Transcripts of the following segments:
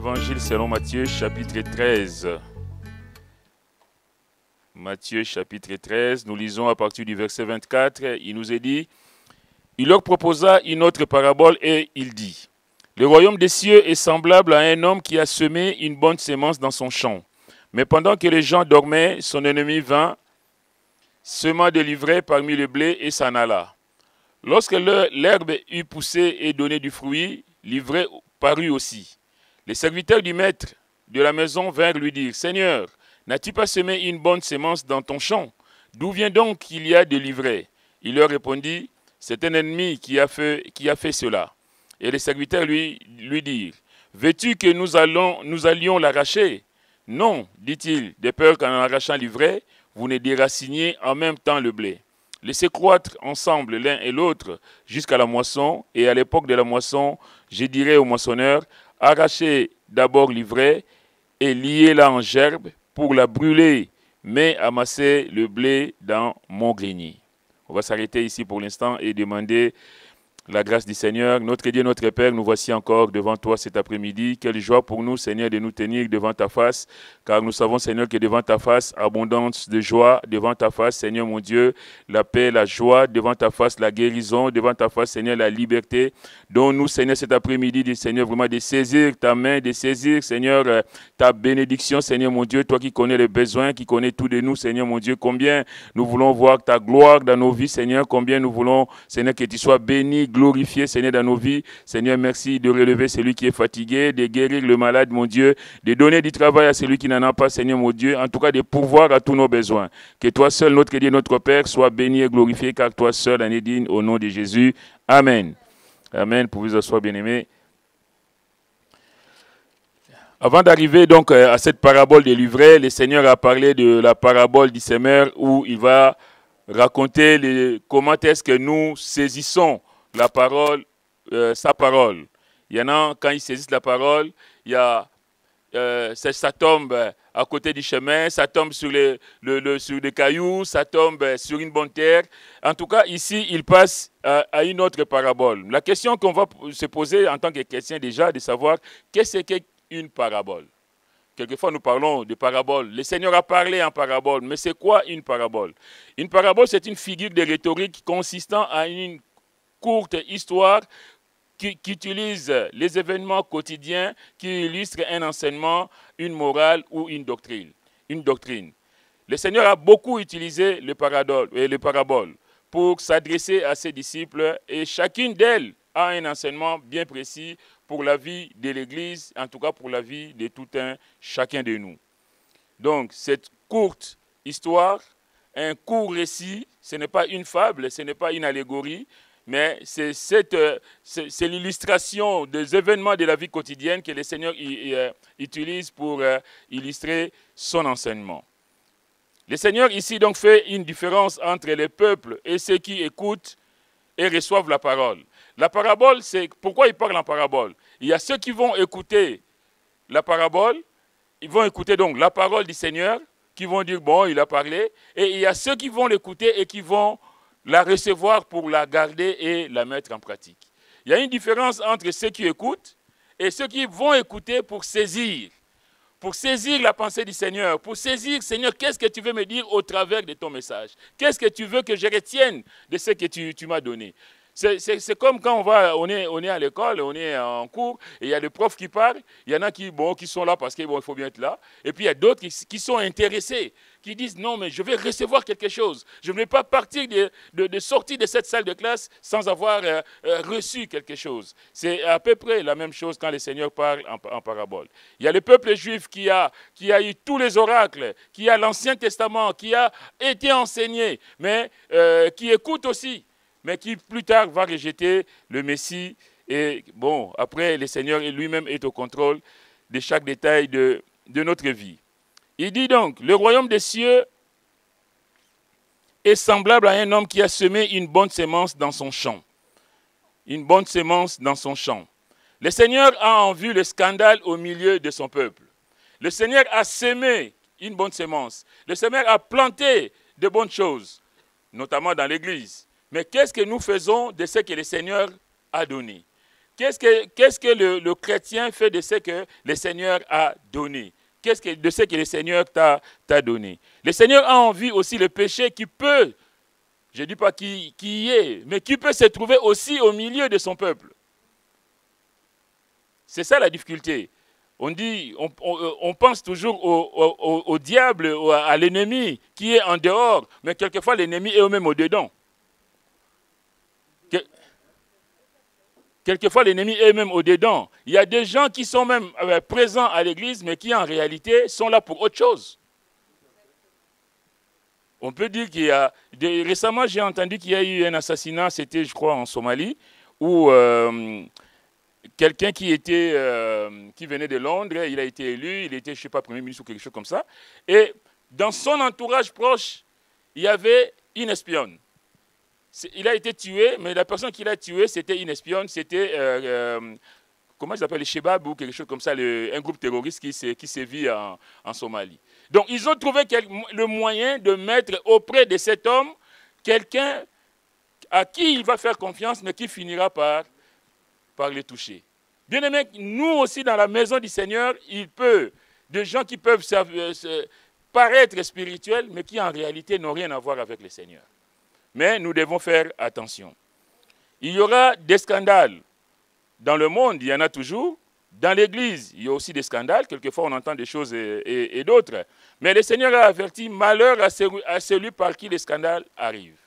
Évangile selon Matthieu, chapitre 13. Matthieu, chapitre 13, nous lisons à partir du verset 24. Il nous est dit, « Il leur proposa une autre parabole et il dit, « Le royaume des cieux est semblable à un homme qui a semé une bonne sémence dans son champ. Mais pendant que les gens dormaient, son ennemi vint, sema de l'ivraie parmi le blé et s'en alla. Lorsque l'herbe eut poussé et donné du fruit, l'ivraie parut aussi. Les serviteurs du maître de la maison vinrent lui dire, « Seigneur, n'as-tu pas semé une bonne sémence dans ton champ? D'où vient donc qu'il y a de l'ivraie? » Il leur répondit, « C'est un ennemi qui a fait cela. » Et les serviteurs lui dirent, « Veux-tu que nous allions l'arracher? » « Non, dit-il, de peur qu'en arrachant l'ivraie, vous ne déraciniez en même temps le blé. Laissez croître ensemble l'un et l'autre jusqu'à la moisson, et à l'époque de la moisson, je dirai au moissonneur, arrachez d'abord l'ivraie et liez-la en gerbe pour la brûler, mais amassez le blé dans mon grenier. » On va s'arrêter ici pour l'instant et demander la grâce du Seigneur. Notre Dieu, notre Père, nous voici encore devant toi cet après-midi. Quelle joie pour nous, Seigneur, de nous tenir devant ta face, car nous savons, Seigneur, que devant ta face, abondance de joie, devant ta face, Seigneur mon Dieu, la paix, la joie, devant ta face, la guérison, devant ta face, Seigneur, la liberté. Donne-nous, Seigneur, cet après-midi, Seigneur, vraiment de saisir ta main, de saisir, Seigneur, ta bénédiction, Seigneur mon Dieu, toi qui connais les besoins, qui connais tout de nous, Seigneur mon Dieu, combien nous voulons voir ta gloire dans nos vies, Seigneur, combien nous voulons, Seigneur, que tu sois béni, glorifié, Seigneur, dans nos vies. Seigneur, merci de relever celui qui est fatigué, de guérir le malade, mon Dieu, de donner du travail à celui qui n'en a pas, Seigneur, mon Dieu, en tout cas de pourvoir à tous nos besoins. Que toi seul, notre Dieu, notre Père, sois béni et glorifié, car toi seul en es digne, au nom de Jésus. Amen. Amen. Pour vous asseoir, bien-aimés. Avant d'arriver donc à cette parabole de l'ivraie, le Seigneur a parlé de la parabole du semeur où il va raconter comment est-ce que nous saisissons la parole, sa parole. Il y en a, quand ils saisissent la parole, il y a, ça tombe à côté du chemin, ça tombe sur sur des cailloux, ça tombe sur une bonne terre. En tout cas, ici, il passe à une autre parabole. La question qu'on va se poser en tant que chrétien déjà, de savoir qu'est-ce qu'une parabole. Quelquefois, nous parlons de parabole. Le Seigneur a parlé en parabole, mais c'est quoi une parabole? Une parabole, c'est une figure de rhétorique consistant à une courte histoire qui utilise les événements quotidiens, qui illustre un enseignement, une morale ou une doctrine. Le Seigneur a beaucoup utilisé les paraboles pour s'adresser à ses disciples et chacune d'elles a un enseignement bien précis pour la vie de l'Église, en tout cas pour la vie de tout chacun de nous. Donc, cette courte histoire, un court récit, ce n'est pas une fable, ce n'est pas une allégorie, mais c'est l'illustration des événements de la vie quotidienne que le Seigneur utilise pour illustrer son enseignement. Le Seigneur ici donc fait une différence entre les peuples et ceux qui écoutent et reçoivent la parole. La parabole, c'est pourquoi il parle en parabole. Il y a ceux qui vont écouter la parabole, ils vont écouter donc la parole du Seigneur, qui vont dire, bon, il a parlé, et il y a ceux qui vont l'écouter et qui vont la recevoir pour la garder et la mettre en pratique. Il y a une différence entre ceux qui écoutent et ceux qui vont écouter pour saisir la pensée du Seigneur, pour saisir, Seigneur, qu'est-ce que tu veux me dire au travers de ton message? Qu'est-ce que tu veux que je retienne de ce que tu m'as donné? C'est comme quand on est à l'école, on est en cours, et il y a des profs qui parlent, il y en a qui sont là parce qu'il faut bien être là, et puis il y a d'autres qui sont intéressés, qui disent non, mais je vais recevoir quelque chose. Je ne vais pas partir de sortir de cette salle de classe sans avoir reçu quelque chose. C'est à peu près la même chose quand le Seigneur parle en parabole. Il y a le peuple juif qui a eu tous les oracles, qui a l'Ancien Testament, qui a été enseigné, mais qui écoute aussi, mais qui plus tard va rejeter le Messie. Et bon, après, le Seigneur lui-même est au contrôle de chaque détail de notre vie. Il dit donc, le royaume des cieux est semblable à un homme qui a semé une bonne sémence dans son champ. Une bonne sémence dans son champ. Le Seigneur a en vue le scandale au milieu de son peuple. Le Seigneur a semé une bonne sémence. Le Seigneur a planté de bonnes choses, notamment dans l'Église. Mais qu'est-ce que nous faisons de ce que le Seigneur a donné? Qu'est-ce que le chrétien fait de ce que le Seigneur a donné? De ce que le Seigneur t'a donné? Le Seigneur a envie aussi le péché qui peut, je ne dis pas qui y est, mais qui peut se trouver aussi au milieu de son peuple. C'est ça la difficulté. On pense toujours au diable, à l'ennemi qui est en dehors, mais quelquefois l'ennemi est même au-dedans. Quelquefois l'ennemi est même au-dedans. Il y a des gens qui sont même présents à l'église, mais qui en réalité sont là pour autre chose. On peut dire qu'il y a... Récemment, j'ai entendu qu'il y a eu un assassinat, c'était je crois en Somalie, où... quelqu'un qui venait de Londres, il a été élu, il était, je ne sais pas, Premier ministre ou quelque chose comme ça. Et dans son entourage proche, il y avait une espionne. Il a été tué, mais la personne qui l'a tué, c'était une espionne, c'était, comment ils appellent, les Shebab ou quelque chose comme ça, un groupe terroriste qui sévit en Somalie. Donc, ils ont trouvé le moyen de mettre auprès de cet homme quelqu'un à qui il va faire confiance, mais qui finira par les toucher. Bien aimé, nous aussi dans la maison du Seigneur, il peut, des gens qui peuvent paraître spirituels, mais qui en réalité n'ont rien à voir avec le Seigneur. Mais nous devons faire attention. Il y aura des scandales. Dans le monde, il y en a toujours. Dans l'Église, il y a aussi des scandales. Quelquefois, on entend des choses et d'autres. Mais le Seigneur a averti, malheur à celui par qui les scandales arrivent.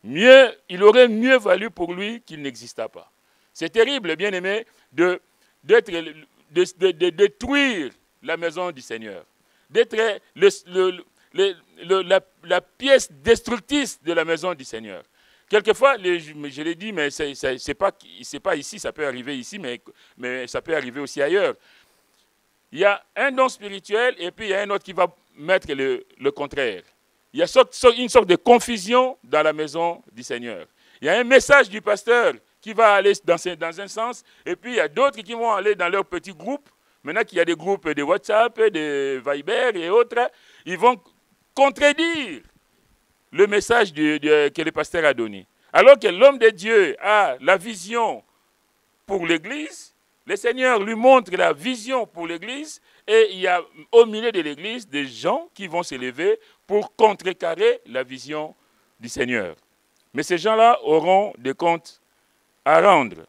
Il aurait mieux valu pour lui qu'il n'existât pas. C'est terrible, bien-aimé, de détruire la maison du Seigneur, d'être la pièce destructrice de la maison du Seigneur. Quelquefois, je l'ai dit, mais c'est pas ici, ça peut arriver ici, mais ça peut arriver aussi ailleurs. Il y a un don spirituel et puis il y a un autre qui va mettre le contraire. Il y a une sorte de confusion dans la maison du Seigneur. Il y a un message du pasteur qui va aller dans un sens, et puis il y a d'autres qui vont aller dans leur petit groupe. Maintenant qu'il y a des groupes de WhatsApp, de Viber et autres, ils vont contredire le message que le pasteur a donné. Alors que l'homme de Dieu a la vision pour l'Église, le Seigneur lui montre la vision pour l'Église, et il y a au milieu de l'Église des gens qui vont s'élever pour contrecarrer la vision du Seigneur. Mais ces gens-là auront des comptes à rendre.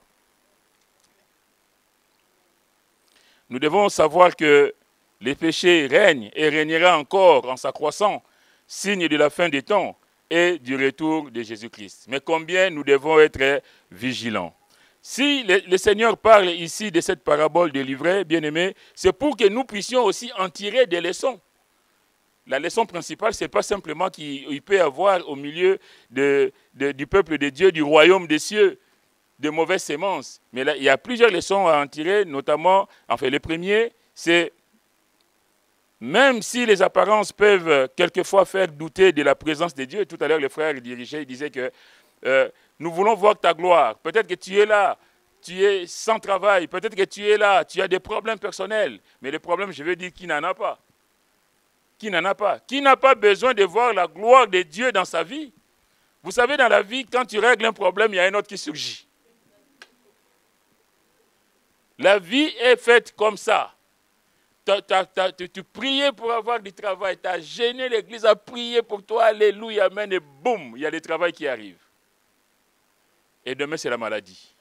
Nous devons savoir que le péché règne et régnera encore en s'accroissant, signe de la fin des temps et du retour de Jésus-Christ. Mais combien nous devons être vigilants. Si le Seigneur parle ici de cette parabole de l'ivraie, bien-aimé, c'est pour que nous puissions aussi en tirer des leçons. La leçon principale, ce n'est pas simplement qu'il peut y avoir au milieu du peuple de Dieu, du royaume des cieux, de mauvaises sémences. Mais là, il y a plusieurs leçons à en tirer, notamment, enfin, le premier, c'est même si les apparences peuvent quelquefois faire douter de la présence de Dieu. Tout à l'heure, le frère dirigeait, il disait que nous voulons voir ta gloire. Peut-être que tu es là, tu es sans travail. Peut-être que tu es là, tu as des problèmes personnels. Mais les problèmes, je veux dire, qui n'en a pas? Qui n'en a pas? Qui n'a pas besoin de voir la gloire de Dieu dans sa vie? Vous savez, dans la vie, quand tu règles un problème, il y a un autre qui surgit. La vie est faite comme ça. Tu priais pour avoir du travail, tu as gêné l'église à prier pour toi, alléluia, amen, et boum, il y a du travail qui arrive. Et demain, c'est la maladie.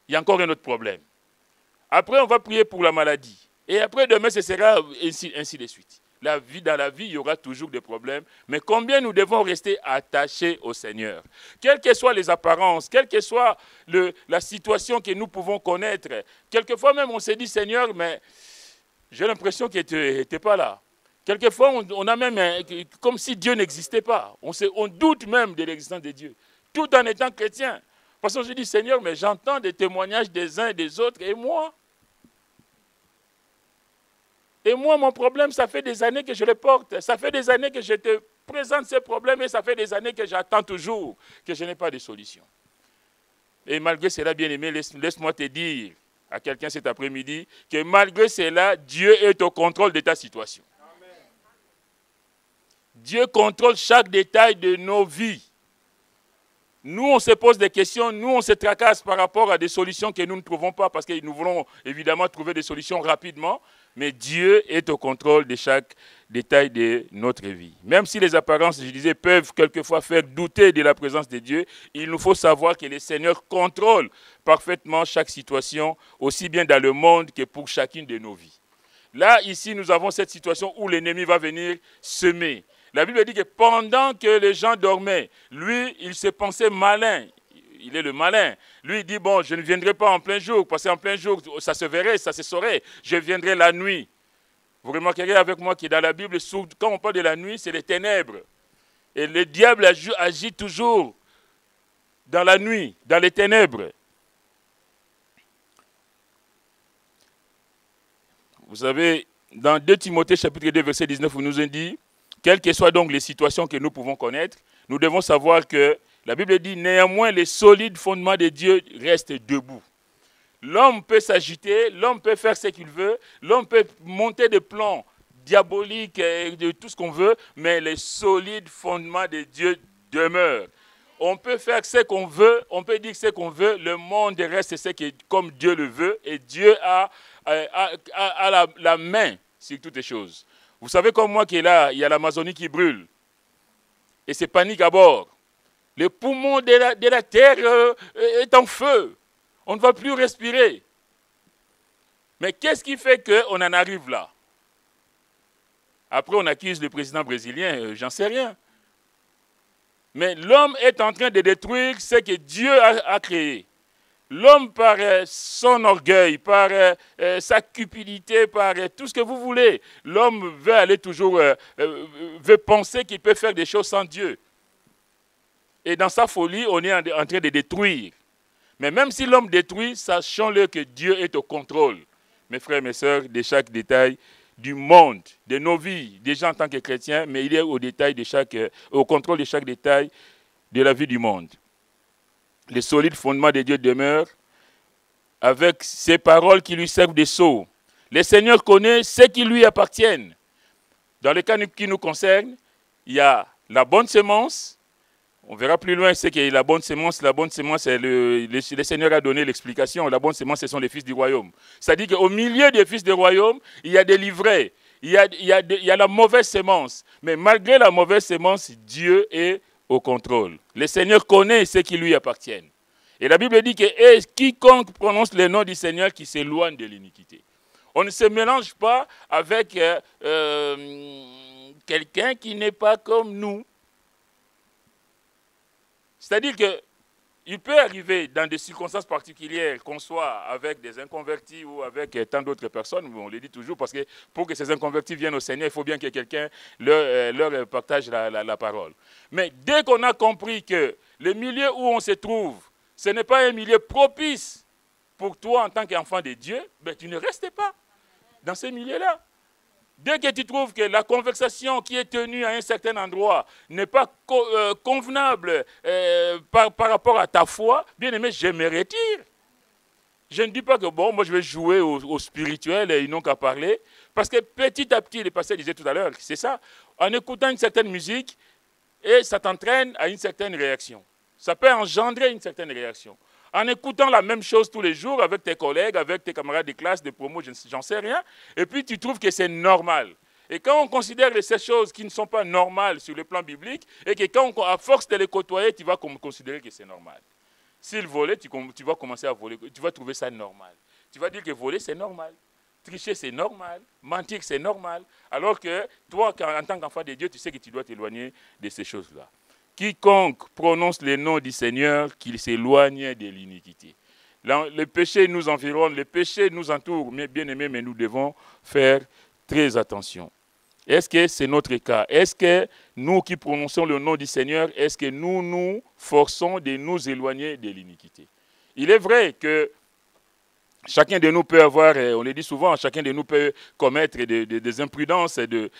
Il y a encore un autre problème. Après, on va prier pour la maladie. Et après, demain, ce sera ainsi de suite. Dans la vie, il y aura toujours des problèmes. Mais combien nous devons rester attachés au Seigneur? Quelles que soient les apparences, quelle que soit la situation que nous pouvons connaître. Quelquefois même, on s'est dit, Seigneur, mais j'ai l'impression que tu n'étais pas là. Quelquefois, on a même comme si Dieu n'existait pas. On doute même de l'existence de Dieu, tout en étant chrétien. Parce qu'on se dit, Seigneur, mais j'entends des témoignages des uns et des autres, et moi? Et moi, mon problème, ça fait des années que je le porte. Ça fait des années que je te présente ces problèmes et ça fait des années que j'attends toujours que je n'ai pas de solution. Et malgré cela, bien-aimé, laisse-moi te dire à quelqu'un cet après-midi que malgré cela, Dieu est au contrôle de ta situation. Amen. Dieu contrôle chaque détail de nos vies. Nous, on se pose des questions, nous, on se tracasse par rapport à des solutions que nous ne trouvons pas parce que nous voulons évidemment trouver des solutions rapidement, mais Dieu est au contrôle de chaque détail de notre vie. Même si les apparences, je disais, peuvent quelquefois faire douter de la présence de Dieu, il nous faut savoir que le Seigneur contrôle parfaitement chaque situation, aussi bien dans le monde que pour chacune de nos vies. Là, ici, nous avons cette situation où l'ennemi va venir semer. La Bible dit que pendant que les gens dormaient, lui, il se pensait malin. Il est le malin. Lui, il dit, bon, je ne viendrai pas en plein jour, parce qu'en plein jour, ça se verrait, ça se saurait. Je viendrai la nuit. Vous remarquerez avec moi que dans la Bible, quand on parle de la nuit, c'est les ténèbres. Et le diable agit toujours dans la nuit, dans les ténèbres. Vous savez, dans 2 Timothée chapitre 2, verset 19, vous nous dit, quelles que soient donc les situations que nous pouvons connaître, nous devons savoir que la Bible dit, néanmoins, les solides fondements de Dieu restent debout. L'homme peut s'agiter, l'homme peut faire ce qu'il veut, l'homme peut monter des plans diaboliques, de tout ce qu'on veut, mais les solides fondements de Dieu demeurent. On peut faire ce qu'on veut, on peut dire ce qu'on veut, le monde reste ce qui est comme Dieu le veut, et Dieu a la main sur toutes les choses. Vous savez comme moi qu'il y a l'Amazonie qui brûle, et c'est panique à bord. Le poumon de la terre est en feu. On ne va plus respirer. Mais qu'est-ce qui fait qu'on en arrive là? Après, on accuse le président brésilien, j'en sais rien. Mais l'homme est en train de détruire ce que Dieu a créé. L'homme, par son orgueil, par sa cupidité, par tout ce que vous voulez, l'homme veut aller toujours, veut penser qu'il peut faire des choses sans Dieu. Et dans sa folie, on est en train de détruire. Mais même si l'homme détruit, sachons-le que Dieu est au contrôle, mes frères et mes sœurs, de chaque détail du monde, de nos vies, déjà en tant que chrétiens, mais il est au contrôle de chaque détail de la vie du monde. Les solides fondements de Dieu demeurent avec ses paroles qui lui servent de sceau. Le Seigneur connaît ce qui lui appartiennent. Dans le cas qui nous concerne, il y a la bonne semence. On verra plus loin ce qu'est la bonne semence. La bonne semence, le Seigneur a donné l'explication. La bonne semence, ce sont les fils du royaume. C'est-à-dire qu'au milieu des fils du royaume, il y a des livrets. Il y a la mauvaise semence. Mais malgré la mauvaise semence, Dieu est au contrôle. Le Seigneur connaît ce qui lui appartient. Et la Bible dit que quiconque prononce le nom du Seigneur qui s'éloigne de l'iniquité. On ne se mélange pas avec quelqu'un qui n'est pas comme nous. C'est-à-dire qu'il peut arriver dans des circonstances particulières qu'on soit avec des inconvertis ou avec tant d'autres personnes, on le dit toujours, parce que pour que ces inconvertis viennent au Seigneur, il faut bien que quelqu'un leur partage la parole. Mais dès qu'on a compris que le milieu où on se trouve, ce n'est pas un milieu propice pour toi en tant qu'enfant de Dieu, ben, tu ne restes pas dans ce milieu-là. Dès que tu trouves que la conversation qui est tenue à un certain endroit n'est pas convenable par rapport à ta foi, bien aimé, je me retire. Je ne dis pas que bon, moi je vais jouer au spirituel et ils n'ont qu'à parler. Parce que petit à petit, le pasteur disait tout à l'heure, c'est ça, en écoutant une certaine musique, et ça t'entraîne à une certaine réaction. Ça peut engendrer une certaine réaction. En écoutant la même chose tous les jours avec tes collègues, avec tes camarades de classe, de promo, j'en sais rien, et puis tu trouves que c'est normal. Et quand on considère ces choses qui ne sont pas normales sur le plan biblique, et que quand à force de les côtoyer, tu vas considérer que c'est normal. S'il volait, tu vas commencer à voler, tu vas trouver ça normal. Tu vas dire que voler, c'est normal. Tricher, c'est normal. Mentir, c'est normal. Alors que toi, en tant qu'enfant de Dieu, tu sais que tu dois t'éloigner de ces choses-là. Quiconque prononce le nom du Seigneur, qu'il s'éloigne de l'iniquité. Le péché nous environne, le péché nous entoure, mais bien aimés, mais nous devons faire très attention. Est-ce que c'est notre cas? Est-ce que nous qui prononçons le nom du Seigneur, est-ce que nous nous forçons de nous éloigner de l'iniquité? Il est vrai que chacun de nous peut avoir, on le dit souvent, chacun de nous peut commettre des imprudences, peut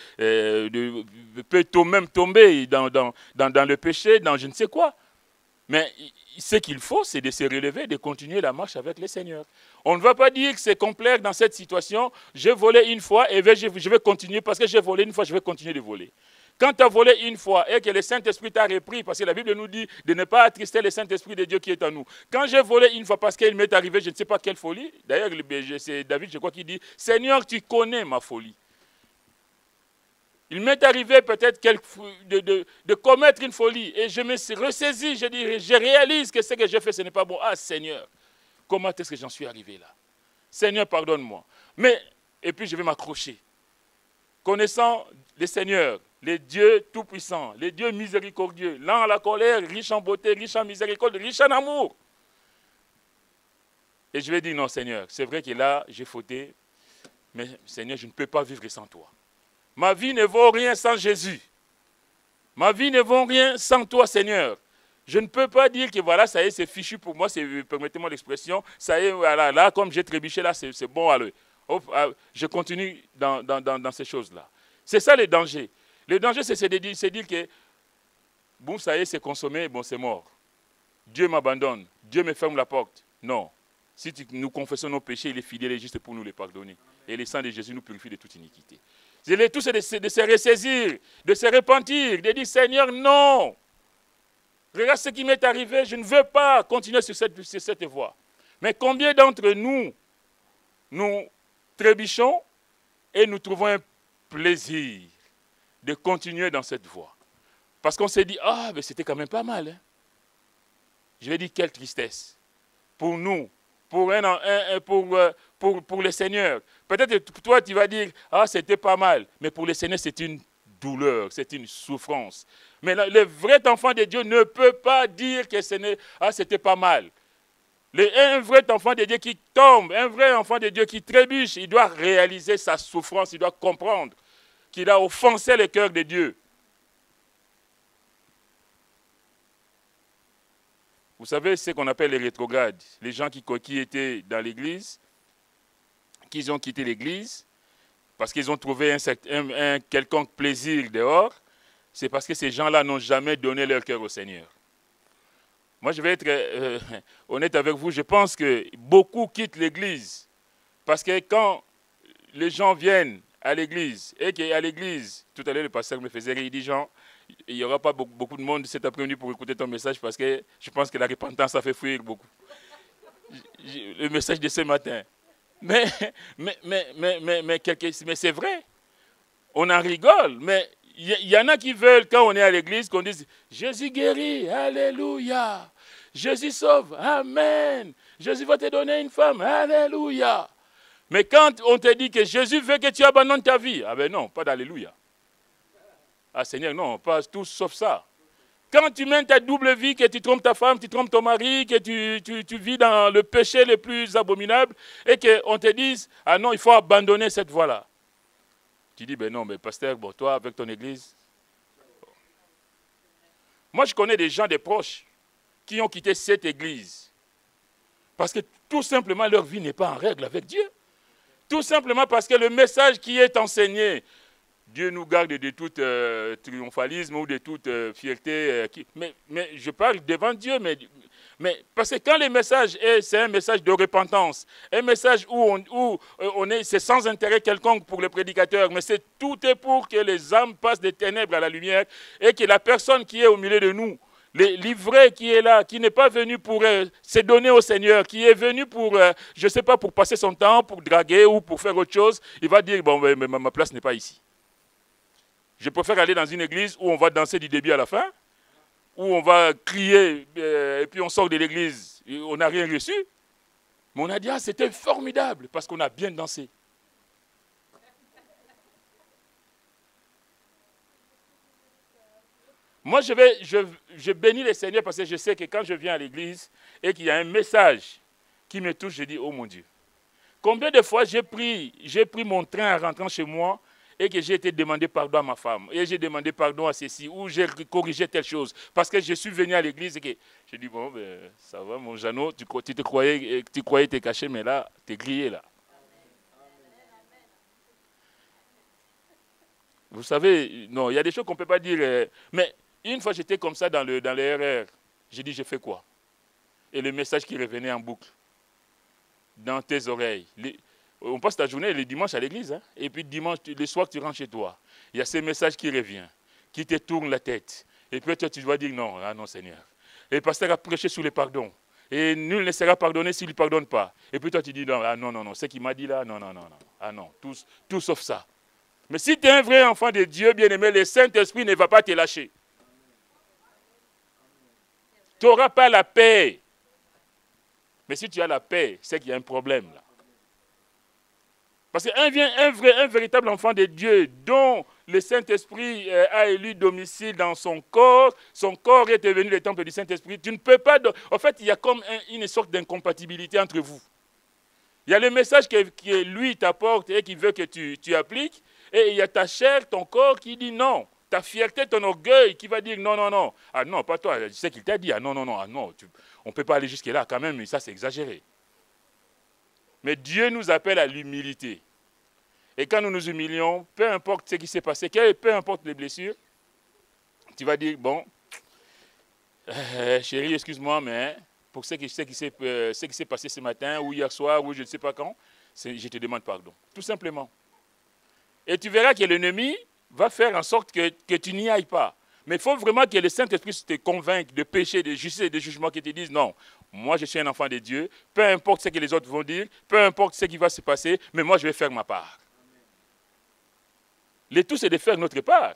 même tomber dans le péché, dans je ne sais quoi. Mais ce qu'il faut, c'est de se relever, de continuer la marche avec le Seigneur. On ne va pas dire que c'est complexe dans cette situation. J'ai volé une fois et je vais continuer, parce que j'ai volé une fois, je vais continuer de voler. Quand tu as volé une fois et que le Saint-Esprit t'a repris, parce que la Bible nous dit de ne pas attrister le Saint-Esprit de Dieu qui est en nous. Quand j'ai volé une fois parce qu'il m'est arrivé, je ne sais pas quelle folie, d'ailleurs c'est David, je crois, qui dit, Seigneur, tu connais ma folie. Il m'est arrivé peut-être de commettre une folie et je me suis ressaisi, je réalise que ce que j'ai fait, ce n'est pas bon. Ah Seigneur, comment est-ce que j'en suis arrivé là? Seigneur, pardonne-moi. Et puis je vais m'accrocher. Connaissant le Seigneur, les dieux tout-puissants, les dieux miséricordieux, lent à la colère, riche en beauté, riche en miséricorde, riche en amour. Et je vais dire, non Seigneur, c'est vrai que là, j'ai fauté, mais Seigneur, je ne peux pas vivre sans toi. Ma vie ne vaut rien sans Jésus. Ma vie ne vaut rien sans toi, Seigneur. Je ne peux pas dire que voilà, ça y est, c'est fichu pour moi, permettez-moi l'expression, ça y est, voilà, là, comme j'ai trébuché, là, c'est bon, allez. Je continue dans ces choses-là. C'est ça le danger. Le danger, c'est de dire que, bon, ça y est, c'est consommé, bon, c'est mort. Dieu m'abandonne, Dieu me ferme la porte. Non. Si nous confessons nos péchés, il est fidèle et juste pour nous les pardonner. Et le sang de Jésus nous purifie de toute iniquité. Le tout, c'est de se ressaisir, de se repentir, de dire, Seigneur, non. Regarde ce qui m'est arrivé, je ne veux pas continuer sur cette voie. Mais combien d'entre nous, nous trébuchons et nous trouvons un plaisir de continuer dans cette voie. Parce qu'on s'est dit, ah, mais c'était quand même pas mal. Hein. Je vais dire, quelle tristesse. Pour nous, pour le Seigneur. Peut-être que toi, tu vas dire, ah, c'était pas mal. Mais pour le Seigneur, c'est une douleur, c'est une souffrance. Mais le vrai enfant de Dieu ne peut pas dire que c'était pas mal. Un vrai enfant de Dieu qui tombe, un vrai enfant de Dieu qui trébuche, il doit réaliser sa souffrance, il doit comprendre qu'il a offensé le cœur de Dieu. Vous savez ce qu'on appelle les rétrogrades, les gens qui étaient dans l'église, qui ont quitté l'église, parce qu'ils ont trouvé un quelconque plaisir dehors, c'est parce que ces gens-là n'ont jamais donné leur cœur au Seigneur. Moi, je vais être honnête avec vous, je pense que beaucoup quittent l'église, parce que quand les gens viennent à l'église, et qu'à l'église, tout à l'heure le pasteur me faisait rire, il dit, Jean, il n'y aura pas beaucoup de monde cet après-midi pour écouter ton message, parce que je pense que la repentance a fait fuir beaucoup. Le message de ce matin. Mais c'est vrai. On en rigole, mais il y en a qui veulent, quand on est à l'église, qu'on dise « Jésus guérit, alléluia. Jésus sauve, amen. Jésus va te donner une femme, alléluia. » Mais quand on te dit que Jésus veut que tu abandonnes ta vie, ah ben non, pas d'alléluia. Ah Seigneur, non, pas tout sauf ça. Quand tu mènes ta double vie, que tu trompes ta femme, tu trompes ton mari, que tu vis dans le péché le plus abominable, et qu'on te dise, ah non, il faut abandonner cette voie-là. Tu dis, ben non, mais pasteur, bon, toi, avec ton église. Moi, je connais des gens, des proches, qui ont quitté cette église. Parce que tout simplement, leur vie n'est pas en règle avec Dieu. Tout simplement parce que le message qui est enseigné, Dieu nous garde de tout triomphalisme ou de toute fierté. Mais je parle devant Dieu. Mais parce que quand le message c'est un message de repentance, un message où c'est sans intérêt quelconque pour le prédicateur, mais tout est pour que les âmes passent des ténèbres à la lumière et que la personne qui est au milieu de nous, l'ivraie qui est là, qui n'est pas venu pour se donner au Seigneur, qui est venu pour, je ne sais pas, pour passer son temps, pour draguer ou pour faire autre chose, il va dire, bon, mais ma place n'est pas ici. Je préfère aller dans une église où on va danser du début à la fin, où on va crier, et puis on sort de l'église, et on n'a rien reçu. Mais on a dit, ah, c'était formidable, parce qu'on a bien dansé. Moi, je bénis le Seigneur parce que je sais que quand je viens à l'église et qu'il y a un message qui me touche, je dis, oh mon Dieu. Combien de fois j'ai pris mon train en rentrant chez moi et que j'ai été demandé pardon à ma femme, et j'ai demandé pardon à ceci, ou j'ai corrigé telle chose, parce que je suis venu à l'église et que j'ai dit, bon, ben, ça va, mon Jeannot, tu croyais te cacher, mais là, tu es grillé, là. Vous savez, non, il y a des choses qu'on ne peut pas dire, mais une fois j'étais comme ça dans le RR, j'ai dit, j'ai fait quoi? Et le message qui revenait en boucle, dans tes oreilles. On passe ta journée le dimanche à l'église, hein, et puis dimanche, le soir, tu rentres chez toi. Il y a ce message qui revient. qui te tournent la tête. Et puis toi, tu dois dire non, ah non Seigneur. Et le pasteur a prêché sur les pardons. Et nul ne sera pardonné s'il ne pardonne pas. Et puis toi, tu dis non, ah non, non, non, ce qu'il m'a dit là, non, non, non, non. Ah non, tout sauf ça. Mais si tu es un vrai enfant de Dieu, bien-aimé, le Saint-Esprit ne va pas te lâcher. Tu n'auras pas la paix. Mais si tu as la paix, c'est qu'il y a un problème là. Parce qu'un véritable enfant de Dieu dont le Saint-Esprit a élu domicile dans son corps est devenu le temple du Saint-Esprit, tu ne peux pas... En fait, il y a comme une sorte d'incompatibilité entre vous. Il y a le message que lui t'apporte et qui veut que tu appliques, et il y a ta chair, ton corps qui dit non. Ta fierté, ton orgueil qui va dire non, non, non. Ah non, pas toi, je sais qu'il t'a dit, ah non, non, non, ah non, on ne peut pas aller jusque-là quand même, mais ça c'est exagéré. Mais Dieu nous appelle à l'humilité. Et quand nous nous humilions, peu importe ce qui s'est passé, peu importe les blessures, tu vas dire, bon, chérie, excuse-moi, mais pour ce qui s'est passé ce matin, ou hier soir, ou je ne sais pas quand, je te demande pardon. Tout simplement. Et tu verras que l'ennemi va faire en sorte que tu n'y ailles pas. Mais il faut vraiment que le Saint-Esprit te convainque de péché, de justice et de jugement, qui te disent non, moi je suis un enfant de Dieu, peu importe ce que les autres vont dire, peu importe ce qui va se passer, mais moi je vais faire ma part. Le tout c'est de faire notre part.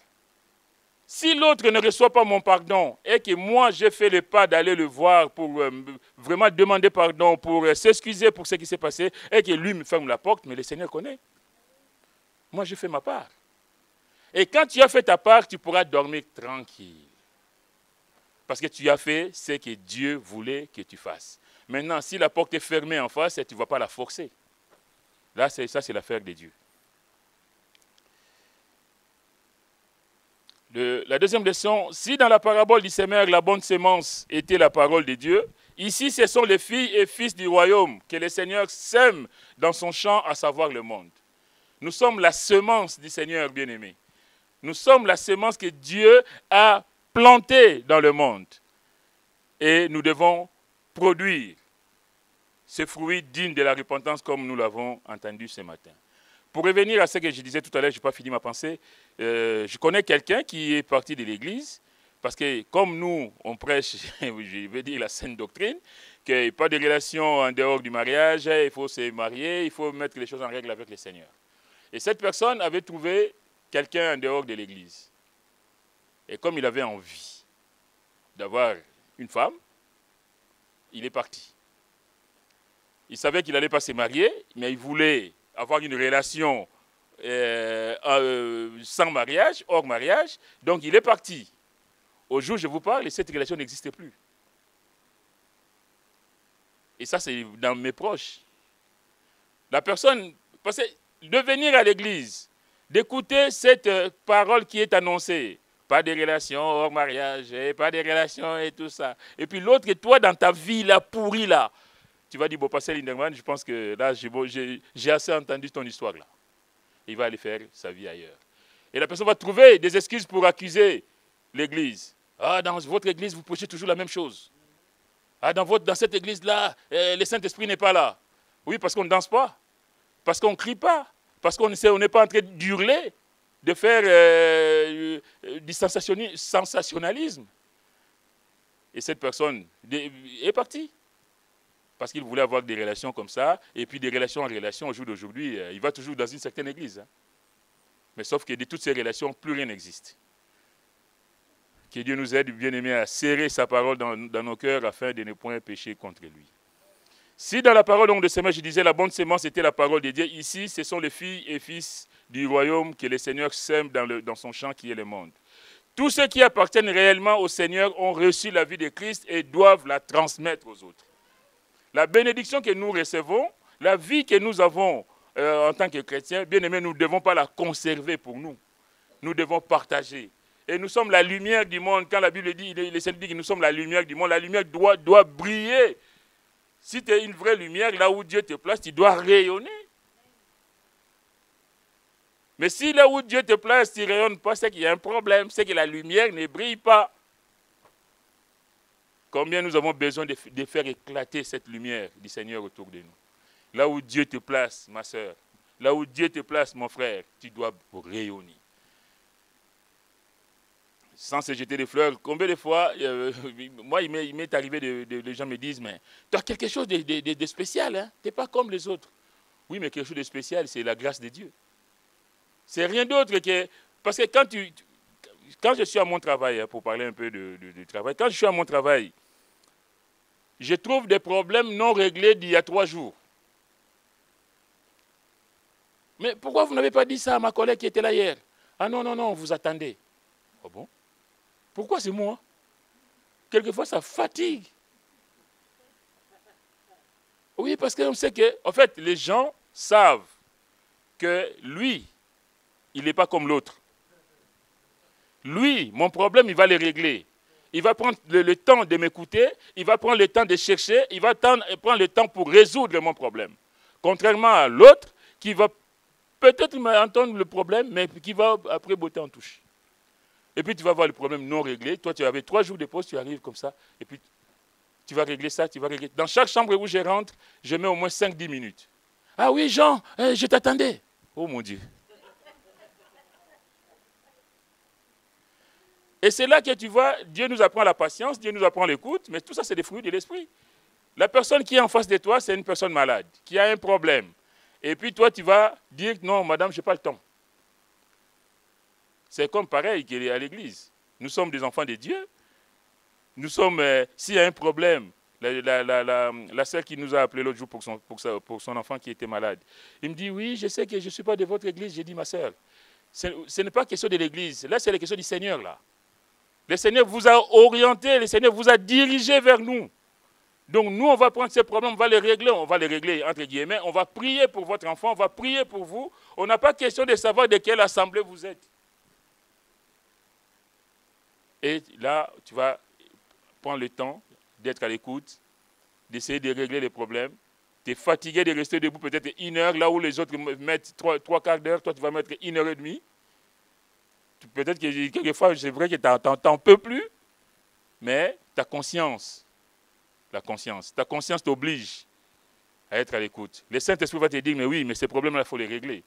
Si l'autre ne reçoit pas mon pardon et que moi j'ai fait le pas d'aller le voir pour vraiment demander pardon, pour s'excuser pour ce qui s'est passé et que lui me ferme la porte, mais le Seigneur connaît. Moi j'ai fait ma part. Et quand tu as fait ta part, tu pourras dormir tranquille. Parce que tu as fait ce que Dieu voulait que tu fasses. Maintenant, si la porte est fermée en face, tu ne vas pas la forcer. Là, ça c'est l'affaire de Dieu. La deuxième leçon, si dans la parabole du semeur, la bonne semence était la parole de Dieu, ici ce sont les filles et fils du royaume que le Seigneur sème dans son champ, à savoir le monde. Nous sommes la semence du Seigneur bien-aimé. Nous sommes la semence que Dieu a plantée dans le monde. Et nous devons produire ce fruit digne de la repentance comme nous l'avons entendu ce matin. Pour revenir à ce que je disais tout à l'heure, je n'ai pas fini ma pensée. Je connais quelqu'un qui est parti de l'église parce que comme nous, on prêche, je vais dire la sainte doctrine, qu'il n'y a pas de relation en dehors du mariage, il faut se marier, il faut mettre les choses en règle avec le Seigneur. Et cette personne avait trouvé quelqu'un en dehors de l'église. Et comme il avait envie d'avoir une femme, il est parti. Il savait qu'il n'allait pas se marier, mais il voulait avoir une relation sans mariage, hors mariage, donc il est parti. Au jour où je vous parle, cette relation n'existait plus. Et ça, c'est dans mes proches. La personne, parce que de venir à l'église, d'écouter cette parole qui est annoncée, pas de relation hors mariage, pas de relation et tout ça. Et puis l'autre, toi, dans ta vie là, pourrie là, tu vas dire, bon, Pasteur Linderman, je pense que là, j'ai assez entendu ton histoire là. Il va aller faire sa vie ailleurs. Et la personne va trouver des excuses pour accuser l'église. Ah, dans votre église, vous prêchez toujours la même chose. Ah, dans cette église-là, le Saint-Esprit n'est pas là. Oui, parce qu'on ne danse pas. Parce qu'on ne crie pas. Parce qu'on n'est pas en train d'hurler, de faire du sensationnalisme. Et cette personne est partie. Parce qu'il voulait avoir des relations comme ça, et puis des relations en relation au jour d'aujourd'hui, il va toujours dans une certaine église. Hein. Mais sauf que de toutes ces relations, plus rien n'existe. Que Dieu nous aide, bien-aimés, à serrer sa parole dans nos cœurs afin de ne point pécher contre lui. Si dans la parole de semence, je disais la bonne semence était la parole de Dieu, ici, ce sont les filles et fils du royaume que le Seigneur sème dans son champ qui est le monde. Tous ceux qui appartiennent réellement au Seigneur ont reçu la vie de Christ et doivent la transmettre aux autres. La bénédiction que nous recevons, la vie que nous avons en tant que chrétiens, bien aimés, nous ne devons pas la conserver pour nous. Nous devons partager. Et nous sommes la lumière du monde. Quand la Bible dit, le Seigneur dit que nous sommes la lumière du monde, la lumière doit briller. Si tu es une vraie lumière, là où Dieu te place, tu dois rayonner. Mais si là où Dieu te place, tu ne rayonnes pas, c'est qu'il y a un problème, c'est que la lumière ne brille pas. Combien nous avons besoin de faire éclater cette lumière du Seigneur autour de nous. Là où Dieu te place, ma soeur, là où Dieu te place, mon frère, tu dois rayonner. sans se jeter des fleurs, combien de fois, moi, il m'est arrivé, les gens me disent, mais tu as quelque chose de spécial, hein? Tu n'es pas comme les autres. Oui, mais quelque chose de spécial, c'est la grâce de Dieu. C'est rien d'autre que... Parce que quand je suis à mon travail, pour parler un peu du travail, quand je suis à mon travail, je trouve des problèmes non réglés d'il y a 3 jours. Mais pourquoi vous n'avez pas dit ça à ma collègue qui était là hier? Ah non, non, non, vous attendez. Ah bon? Pourquoi c'est moi? Quelquefois, ça fatigue. Oui, parce qu'on sait que, en fait, les gens savent que lui, il n'est pas comme l'autre. Lui, mon problème, il va le régler. Il va prendre le temps de m'écouter, il va prendre le temps de chercher, il va prendre le temps pour résoudre mon problème. Contrairement à l'autre qui va peut-être entendre le problème, mais qui va après botter en touche. Et puis tu vas voir le problème non réglé. Toi, tu avais 3 jours de pause, tu arrives comme ça, et puis tu vas régler ça, tu vas régler. Dans chaque chambre où je rentre, je mets au moins 5-10 minutes. Ah oui, Jean, je t'attendais. Oh mon Dieu. Et c'est là que tu vois, Dieu nous apprend la patience, Dieu nous apprend l'écoute, mais tout ça, c'est des fruits de l'esprit. La personne qui est en face de toi, c'est une personne malade, qui a un problème. Et puis toi, tu vas dire, non, madame, je n'ai pas le temps. C'est comme pareil qu'à l'église. Nous sommes des enfants de Dieu. Nous sommes, s'il y a un problème, la sœur qui nous a appelé l'autre jour pour son enfant qui était malade, il me dit, oui, je sais que je ne suis pas de votre église. J'ai dit, ma sœur, ce n'est pas question de l'église. Là, c'est la question du Seigneur, là. Le Seigneur vous a orienté, le Seigneur vous a dirigé vers nous. Donc nous, on va prendre ces problèmes, on va les régler, entre guillemets. On va prier pour votre enfant, on va prier pour vous. On n'a pas question de savoir de quelle assemblée vous êtes. Et là, tu vas prendre le temps d'être à l'écoute, d'essayer de régler les problèmes. Tu es fatigué de rester debout peut-être 1 heure, là où les autres mettent 3 quarts d'heure, toi tu vas mettre 1 heure et demie. Peut-être que quelquefois, c'est vrai que tu n'en peux plus, mais ta conscience t'oblige à être à l'écoute. Le Saint-Esprit va te dire, mais oui, mais ces problèmes-là, il faut les régler.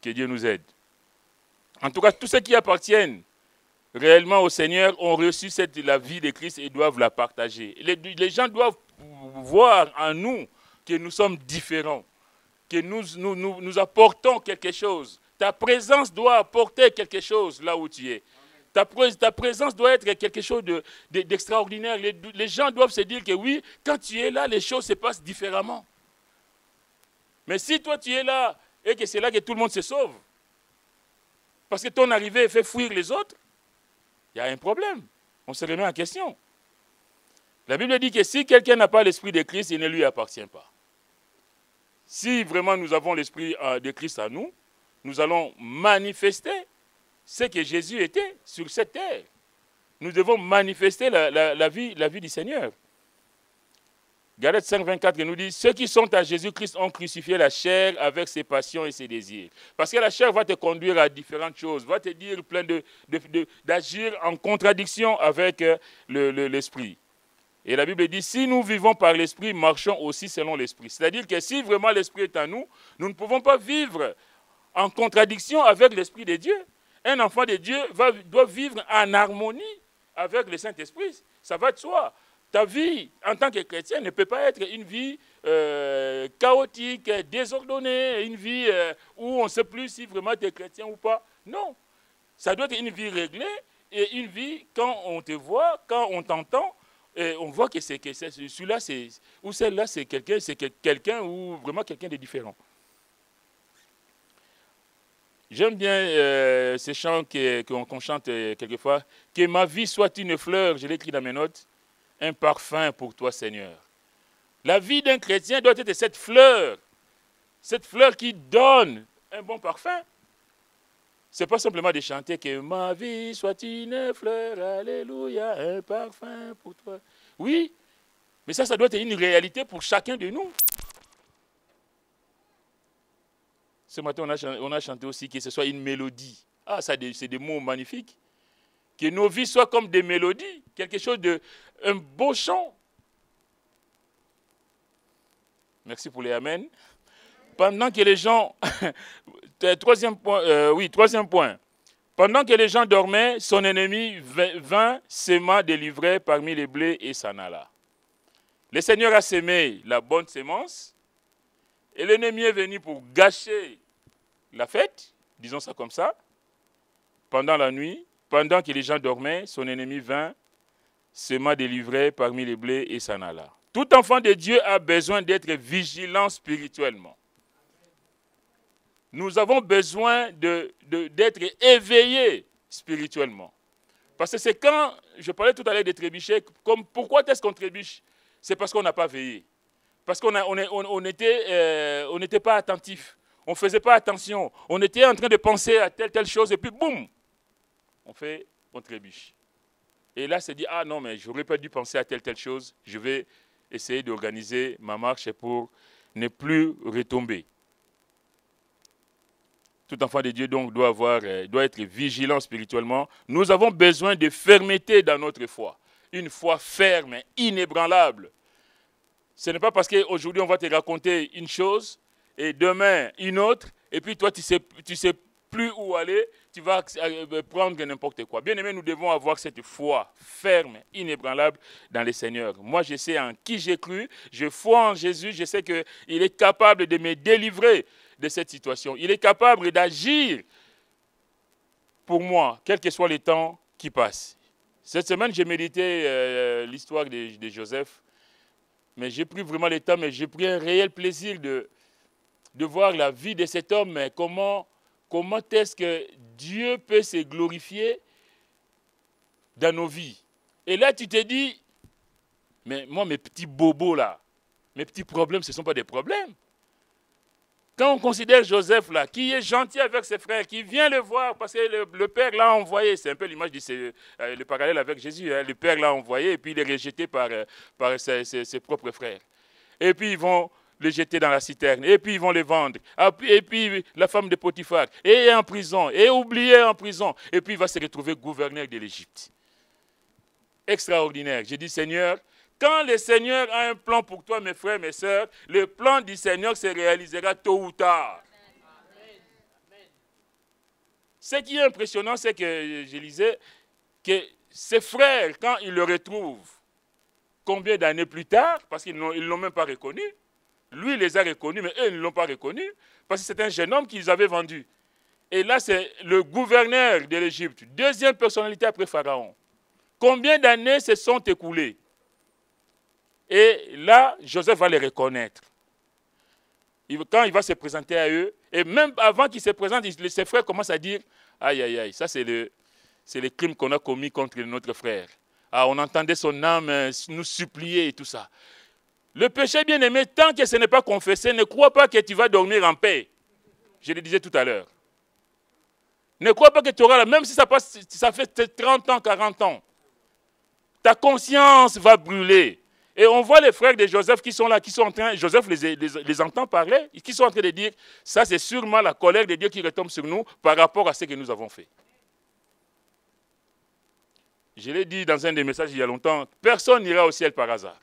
Que Dieu nous aide. En tout cas, tous ceux qui appartiennent réellement au Seigneur ont reçu la vie de Christ et doivent la partager. Les gens doivent voir en nous que nous sommes différents, que nous apportons quelque chose. Ta présence doit apporter quelque chose là où tu es. Ta présence doit être quelque chose d'extraordinaire. Les gens doivent se dire que oui, quand tu es là, les choses se passent différemment. Mais si toi tu es là et que c'est là que tout le monde se sauve, parce que ton arrivée fait fuir les autres, il y a un problème. On se remet en question. La Bible dit que si quelqu'un n'a pas l'esprit de Christ, il ne lui appartient pas. Si vraiment nous avons l'esprit de Christ à nous, nous allons manifester ce que Jésus était sur cette terre. Nous devons manifester la vie du Seigneur. Galates 5, 24 nous dit, ceux qui sont à Jésus-Christ ont crucifié la chair avec ses passions et ses désirs. Parce que la chair va te conduire à différentes choses, va te dire d'agir en contradiction avec l'esprit. Et la Bible dit, si nous vivons par l'esprit, marchons aussi selon l'esprit. C'est-à-dire que si vraiment l'esprit est en nous, nous ne pouvons pas vivre en contradiction avec l'esprit de Dieu. Un enfant de Dieu doit vivre en harmonie avec le Saint-Esprit. Ça va de soi. Ta vie en tant que chrétien ne peut pas être une vie chaotique, désordonnée, une vie où on ne sait plus si vraiment tu es chrétien ou pas. Non. Ça doit être une vie réglée et une vie, quand on te voit, quand on t'entend, on voit que celui-là, ou celle-là, c'est quelqu'un ou vraiment quelqu'un de différent. J'aime bien ces chants qu'on chante quelquefois. Que ma vie soit une fleur, je l'ai écrit dans mes notes, un parfum pour toi, Seigneur. La vie d'un chrétien doit être cette fleur qui donne un bon parfum. Ce n'est pas simplement de chanter que ma vie soit une fleur, alléluia, un parfum pour toi. Oui, mais ça doit être une réalité pour chacun de nous. Ce matin, on a chanté aussi que ce soit une mélodie. Ah, ça, c'est des mots magnifiques. Que nos vies soient comme des mélodies, quelque chose un beau chant. Merci pour les amen. Pendant que les gens... troisième point. Pendant que les gens dormaient, son ennemi vint, sema des livrets parmi les blés et s'en alla. Le Seigneur a sémé la bonne sémence et l'ennemi est venu pour gâcher la fête, disons ça comme ça. Pendant la nuit, pendant que les gens dormaient, son ennemi vint, sema des livrets parmi les blés et s'en alla. Tout enfant de Dieu a besoin d'être vigilant spirituellement. Nous avons besoin d'être éveillés spirituellement. Parce que c'est quand, je parlais tout à l'heure de trébucher, comme pourquoi est-ce qu'on trébuche? C'est parce qu'on n'a pas veillé. Parce qu'on n'était pas attentif. On ne faisait pas attention. On était en train de penser à telle chose et puis boum, on trébuche. Et là, c'est dit, ah non, mais j'aurais pas dû penser à telle chose. Je vais essayer d'organiser ma marche pour ne plus retomber. Tout enfant de Dieu donc doit être vigilant spirituellement. Nous avons besoin de fermeté dans notre foi. Une foi ferme, inébranlable. Ce n'est pas parce qu'aujourd'hui on va te raconter une chose et demain une autre, et puis toi tu sais plus où aller, tu vas prendre n'importe quoi. Bien aimé, nous devons avoir cette foi ferme, inébranlable dans le Seigneur. Moi, je sais en qui j'ai cru, je crois en Jésus, je sais qu'il est capable de me délivrer de cette situation. Il est capable d'agir pour moi, quel que soit le temps qui passe. Cette semaine, j'ai médité l'histoire de Joseph, mais j'ai pris vraiment le temps, mais j'ai pris un réel plaisir de voir la vie de cet homme, mais comment est-ce que Dieu peut se glorifier dans nos vies. Et là, tu te dis, mais moi, mes petits bobos là, mes petits problèmes, ce ne sont pas des problèmes. Quand on considère Joseph là, qui est gentil avec ses frères, qui vient le voir, parce que le père l'a envoyé, c'est un peu l'image, le parallèle avec Jésus, hein, le père l'a envoyé et puis il est rejeté par ses propres frères. Et puis ils vont le jeter dans la citerne, et puis ils vont le vendre, et puis la femme de Potiphar, et en prison, et oublié en prison, et puis il va se retrouver gouverneur de l'Égypte. Extraordinaire. J'ai dit, Seigneur, quand le Seigneur a un plan pour toi, mes frères, mes sœurs, le plan du Seigneur se réalisera tôt ou tard. Amen. Ce qui est impressionnant, c'est que je lisais que ses frères, quand ils le retrouvent, combien d'années plus tard, parce qu'ils ne l'ont même pas reconnu, lui il les a reconnus, mais eux ne l'ont pas reconnu, parce que c'est un jeune homme qu'ils avaient vendu. Et là, c'est le gouverneur de l'Égypte, deuxième personnalité après Pharaon. Combien d'années se sont écoulées? Et là, Joseph va les reconnaître. Quand il va se présenter à eux, et même avant qu'il se présente, ses frères commencent à dire, aïe, aïe, aïe, ça c'est le crime qu'on a commis contre notre frère. Ah, on entendait son âme nous supplier et tout ça. Le péché bien-aimé, tant que ce n'est pas confessé, ne crois pas que tu vas dormir en paix. Je le disais tout à l'heure. Ne crois pas que tu auras, même si ça fait 30 ans, 40 ans, ta conscience va brûler. Et on voit les frères de Joseph qui sont là, qui sont en train, Joseph les entend parler, qui sont en train de dire, ça c'est sûrement la colère de Dieu qui retombe sur nous par rapport à ce que nous avons fait. Je l'ai dit dans un des messages il y a longtemps, personne n'ira au ciel par hasard.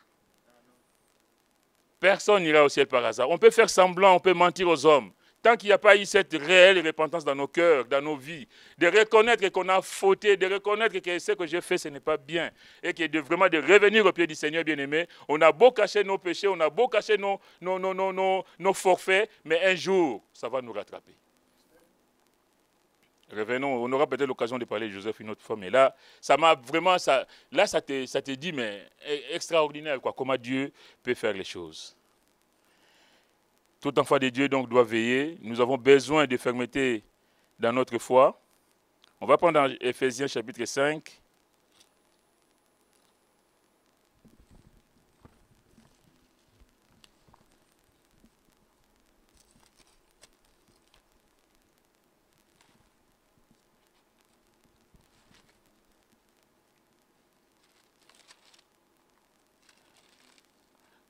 Personne n'ira au ciel par hasard. On peut faire semblant, on peut mentir aux hommes. Tant qu'il n'y a pas eu cette réelle repentance dans nos cœurs, dans nos vies, de reconnaître qu'on a fauté, de reconnaître que ce que j'ai fait, ce n'est pas bien, et que vraiment de revenir au pied du Seigneur bien-aimé, on a beau cacher nos péchés, on a beau cacher nos forfaits, mais un jour, ça va nous rattraper. Revenons, on aura peut-être l'occasion de parler de Joseph une autre fois, mais là, ça m'a vraiment, ça te dit, mais extraordinaire, quoi, comment Dieu peut faire les choses. Tout enfant de Dieu donc doit veiller. Nous avons besoin de fermeté dans notre foi. On va prendre dans Éphésiens chapitre 5.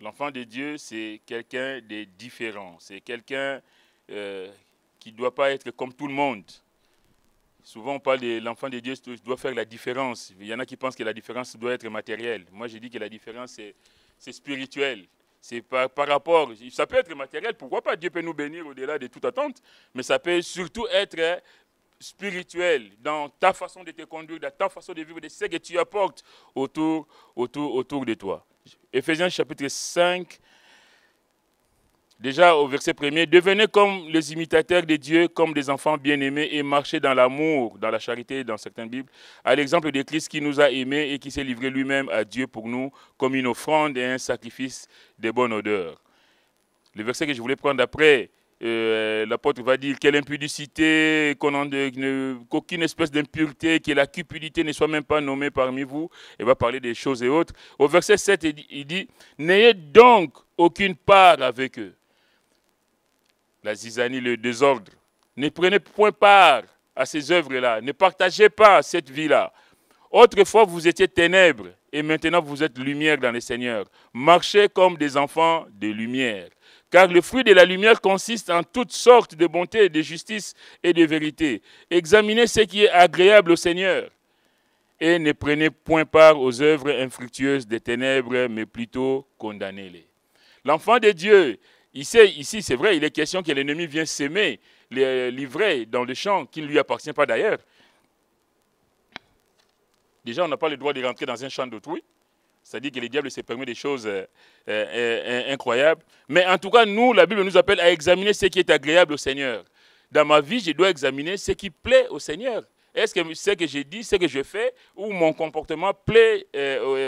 L'enfant de Dieu, c'est quelqu'un de différent. C'est quelqu'un qui ne doit pas être comme tout le monde. Souvent, on parle de l'enfant de Dieu qui doit faire la différence. Il y en a qui pensent que la différence doit être matérielle. Moi, je dis que la différence, c'est spirituel. C'est par rapport, ça peut être matériel, pourquoi pas, Dieu peut nous bénir au-delà de toute attente, mais ça peut surtout être spirituel dans ta façon de te conduire, dans ta façon de vivre, de ce que tu apportes autour de toi. Éphésiens chapitre 5, déjà au verset 1er, devenez comme les imitateurs de Dieu, comme des enfants bien-aimés et marchez dans l'amour, dans la charité, dans certaines Bibles, à l'exemple de Christ qui nous a aimés et qui s'est livré lui-même à Dieu pour nous comme une offrande et un sacrifice de bonne odeur. Le verset que je voulais prendre après, l'apôtre va dire quelle impudicité, qu'aucune espèce d'impureté, que la cupidité ne soit même pas nommée parmi vous. Il va parler des choses et autres. Au verset 7, il dit, n'ayez donc aucune part avec eux. La zizanie, le désordre. Ne prenez point part à ces œuvres-là. Ne partagez pas cette vie-là. Autrefois, vous étiez ténèbres et maintenant vous êtes lumière dans le Seigneur. Marchez comme des enfants de lumière. Car le fruit de la lumière consiste en toutes sortes de bonté, de justice et de vérité. Examinez ce qui est agréable au Seigneur. Et ne prenez point part aux œuvres infructueuses des ténèbres, mais plutôt condamnez-les. L'enfant de Dieu, ici c'est vrai, il est question que l'ennemi vient s'aimer, livrer dans le champ qui ne lui appartient pas d'ailleurs. Déjà, on n'a pas le droit de rentrer dans un champ d'autrui. C'est-à-dire que le diable se permet des choses incroyables. Mais en tout cas, nous, la Bible nous appelle à examiner ce qui est agréable au Seigneur. Dans ma vie, je dois examiner ce qui plaît au Seigneur. Est-ce que ce que je dis, ce que je fais, ou mon comportement plaît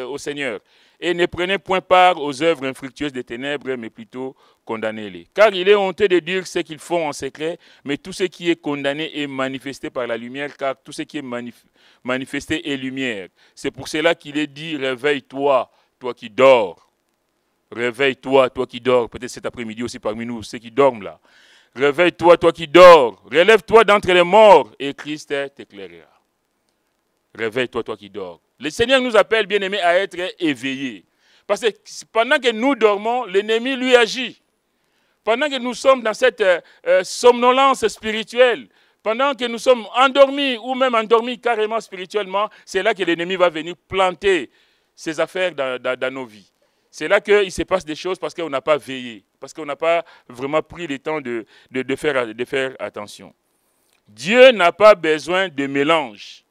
au Seigneur? Et ne prenez point part aux œuvres infructueuses des ténèbres, mais plutôt condamnez-les. Car il est honteux de dire ce qu'ils font en secret, mais tout ce qui est condamné est manifesté par la lumière, car tout ce qui est manifesté est lumière. C'est pour cela qu'il est dit, réveille-toi, toi qui dors. Réveille-toi, toi qui dors. Peut-être cet après-midi aussi parmi nous, ceux qui dorment là. Réveille-toi, toi qui dors. Relève-toi d'entre les morts et Christ t'éclairera. Réveille-toi, toi qui dors. Le Seigneur nous appelle, bien-aimés, à être éveillés. Parce que pendant que nous dormons, l'ennemi lui agit. Pendant que nous sommes dans cette somnolence spirituelle, pendant que nous sommes endormis ou même endormis carrément spirituellement, c'est là que l'ennemi va venir planter ses affaires dans nos vies. C'est là qu'il se passe des choses parce qu'on n'a pas veillé, parce qu'on n'a pas vraiment pris le temps de faire attention. Dieu n'a pas besoin de mélange.